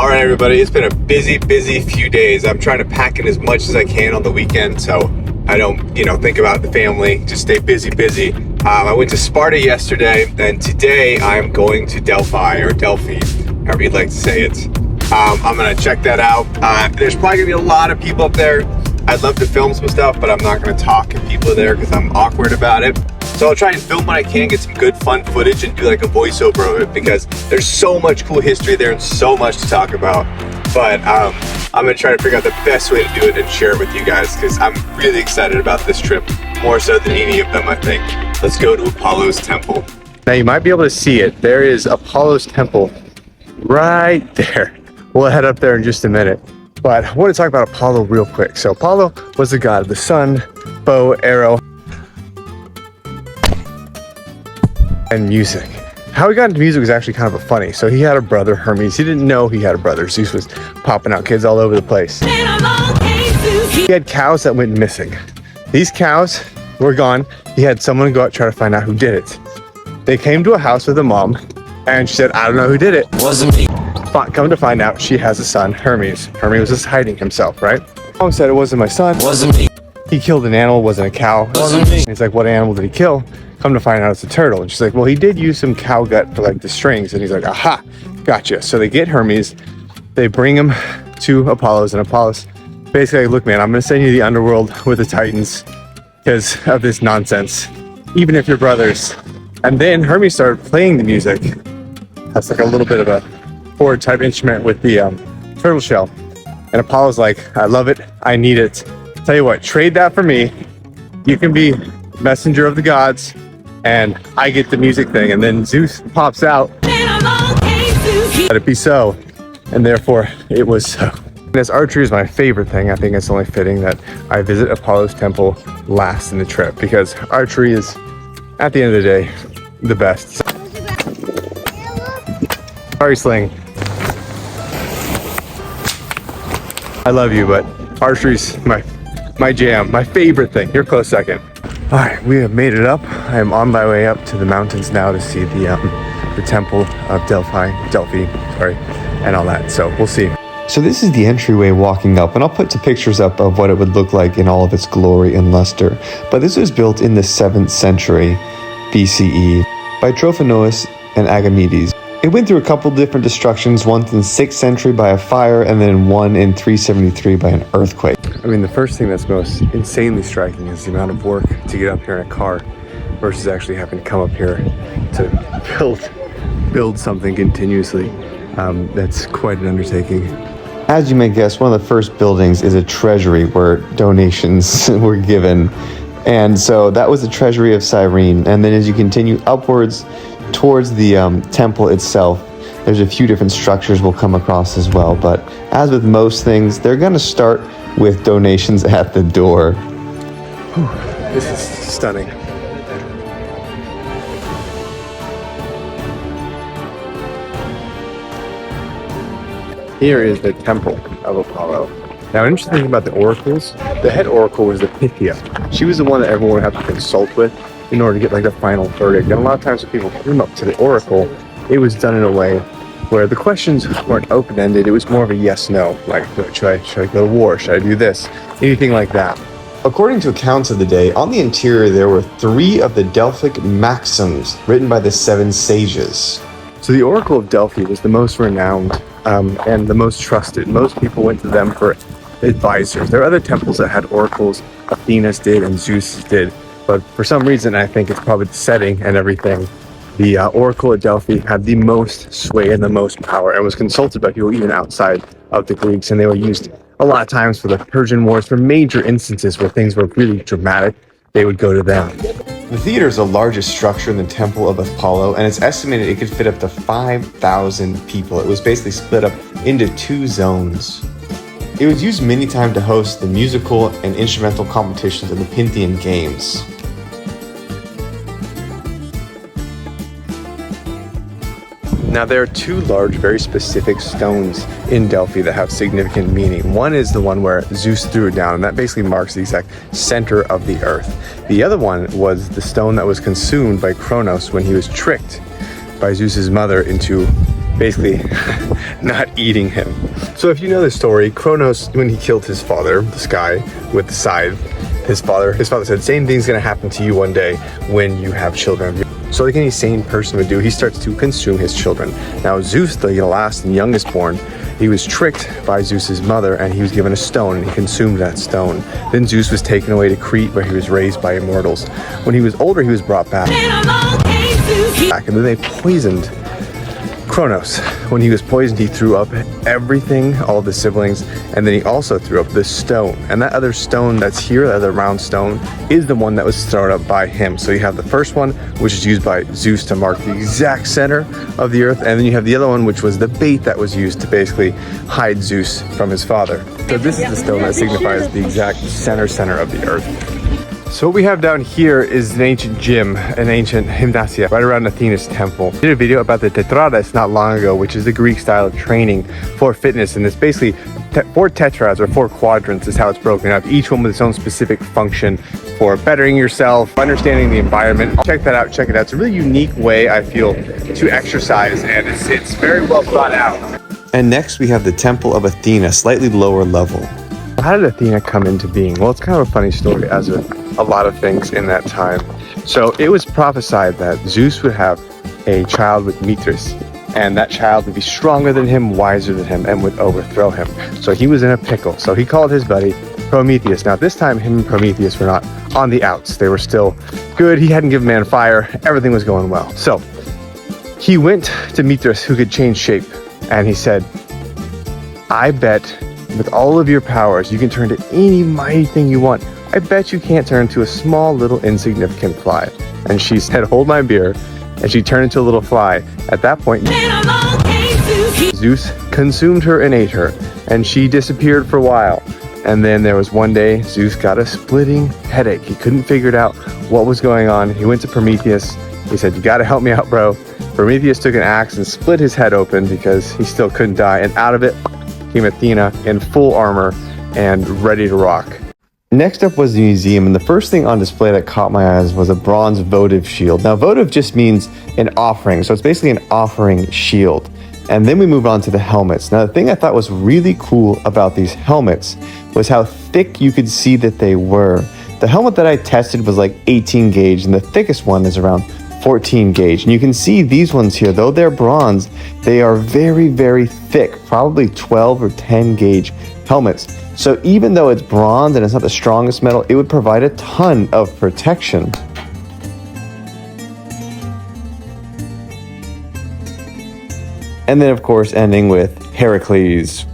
All right, everybody, it's been a busy few days. I'm trying to pack in as much as I can on the weekend so I don't, think about the family, just stay busy. I went to Sparta yesterday, and today I'm going to Delphi, or Delphi, however you'd like to say it. I'm gonna check that out. There's probably gonna be a lot of people up there. I'd love to film some stuff, but I'm not gonna talk if people are there because I'm awkward about it. So I'll try and film when I can, get some good fun footage and do like a voiceover of it because there's so much cool history there and so much to talk about. But I'm gonna try to figure out the best way to do it and share it with you guys because I'm really excited about this trip, more so than any of them, I think. Let's go to Apollo's temple. Now you might be able to see it. There is Apollo's temple right there. We'll head up there in just a minute. But I want to talk about Apollo real quick. So Apollo was the god of the sun, bow, arrow, and music. How he got into music was actually kind of funny. So he had a brother, Hermes. He didn't know he had a brother. Zeus was popping out kids all over the place. He had cows that went missing. These cows were gone. He had someone go out try to find out who did it. They came to a house with a mom and she said, I don't know who did it. Wasn't me. Come to find out, she has a son, Hermes. Hermes was just hiding himself, right? Mom said, it wasn't my son. Wasn't me. He killed an animal, wasn't a cow. Wasn't me. He's like, what animal did he kill? Come to find out it's a turtle. And she's like, well, he did use some cow gut for like the strings. And he's like, aha, gotcha. So they get Hermes, they bring him to Apollo's, and Apollo's basically like, look, man, I'm gonna send you to the underworld with the Titans because of this nonsense, even if you're brothers. And then Hermes started playing the music. That's like a little bit of a chord type instrument with the turtle shell. And Apollo's like, I love it, I need it. Tell you what, trade that for me. You can be messenger of the gods, and I get the music thing. And then Zeus pops out. Let it be so. And therefore, it was so. As archery is my favorite thing, I think it's only fitting that I visit Apollo's temple last in the trip because archery is, at the end of the day, the best. Sorry, Sling. I love you, but archery's my jam, my favorite thing. You're close second. All right, we have made it up. I am on my way up to the mountains now to see the temple of Delphi, and all that. So we'll see. So this is the entryway walking up, and I'll put some pictures up of what it would look like in all of its glory and luster. But this was built in the 7th century BCE by Trophimus and Agamedes. It went through a couple different destructions, one in the 6th century by a fire, and then one in 373 by an earthquake. I mean, the first thing that's most insanely striking is the amount of work to get up here in a car versus actually having to come up here to build something continuously. That's quite an undertaking. As you may guess, one of the first buildings is a treasury where donations were given. And so that was the treasury of Cyrene. And then as you continue upwards towards the temple itself, there's a few different structures we'll come across as well. But as with most things, they're going to start with donations at the door. Whew, this is stunning. Here is the temple of Apollo. Now, an interesting thing about the oracles, the head oracle was the Pythia. She was the one that everyone would have to consult with in order to get like the final verdict. And a lot of times when people came up to the oracle, it was done in a way where the questions weren't open-ended. It was more of a yes-no, like should I go to war? Should I do this? Anything like that. According to accounts of the day, on the interior there were 3 of the Delphic maxims written by the 7 sages. So the Oracle of Delphi was the most renowned and the most trusted. Most people went to them for advisors. There are other temples that had oracles. Athena's did and Zeus did. But for some reason, I think it's probably the setting and everything. The Oracle at Delphi had the most sway and the most power and was consulted by people even outside of the Greeks. And they were used a lot of times for the Persian Wars, for major instances where things were really dramatic. They would go to them. The theater is the largest structure in the Temple of Apollo, and it's estimated it could fit up to 5,000 people. It was basically split up into 2 zones. It was used many times to host the musical and instrumental competitions of the Pythian Games. Now there are 2 large, very specific stones in Delphi that have significant meaning. One is the one where Zeus threw it down, and that basically marks the exact center of the earth. The other one was the stone that was consumed by Kronos when he was tricked by Zeus's mother into basically not eating him. So if you know the story, Kronos, when he killed his father, the sky, with the scythe, his father said, same thing's gonna happen to you one day when you have children. So like any sane person would do, he starts to consume his children. Now Zeus, the last and youngest born, he was tricked by Zeus's mother and he was given a stone and he consumed that stone. Then Zeus was taken away to Crete where he was raised by immortals. When he was older, he was brought back. And then they poisoned Kronos. When he was poisoned, he threw up everything, all of the siblings, and then he also threw up the stone. And that other stone that's here, that other round stone, is the one that was thrown up by him. So you have the first one, which is used by Zeus to mark the exact center of the earth, and then you have the other one, which was the bait that was used to basically hide Zeus from his father. So this is the stone that signifies the exact center of the earth. So what we have down here is an ancient gym, an ancient gymnasia, right around Athena's temple. I did a video about the tetradas not long ago, which is the Greek style of training for fitness. And it's basically 4 tetras, or 4 quadrants is how it's broken up, each one with its own specific function for bettering yourself, understanding the environment. Check that out, check it out. It's a really unique way, I feel, to exercise, and it's very well thought out. And next we have the Temple of Athena, slightly lower level. How did Athena come into being? Well, it's kind of a funny story, as with a lot of things in that time. So it was prophesied that Zeus would have a child with Mithras, and that child would be stronger than him, wiser than him, and would overthrow him. So he was in a pickle. So he called his buddy Prometheus. Now this time him and Prometheus were not on the outs. They were still good. He hadn't given man fire. Everything was going well. So he went to Mithras, who could change shape, and he said, I bet with all of your powers, you can turn to any mighty thing you want. I bet you can't turn into a small, little, insignificant fly. And she said, hold my beer. And she turned into a little fly. At that point, Zeus consumed her and ate her. And she disappeared for a while. And then there was one day, Zeus got a splitting headache. He couldn't figure out what was going on. He went to Prometheus. He said, you gotta help me out, bro. Prometheus took an axe and split his head open because he still couldn't die. And out of it came Athena in full armor and ready to rock. Next up was the museum, and the first thing on display that caught my eyes was a bronze votive shield. Now, votive just means an offering, so it's basically an offering shield. And then we move on to the helmets. Now, the thing I thought was really cool about these helmets was how thick you could see that they were. The helmet that I tested was like 18 gauge, and the thickest one is around 14 gauge. And you can see these ones here, though they're bronze, they are very, very thick, probably 12 or 10 gauge helmets. So even though it's bronze and it's not the strongest metal, it would provide a ton of protection. And then of course, ending with Heracles.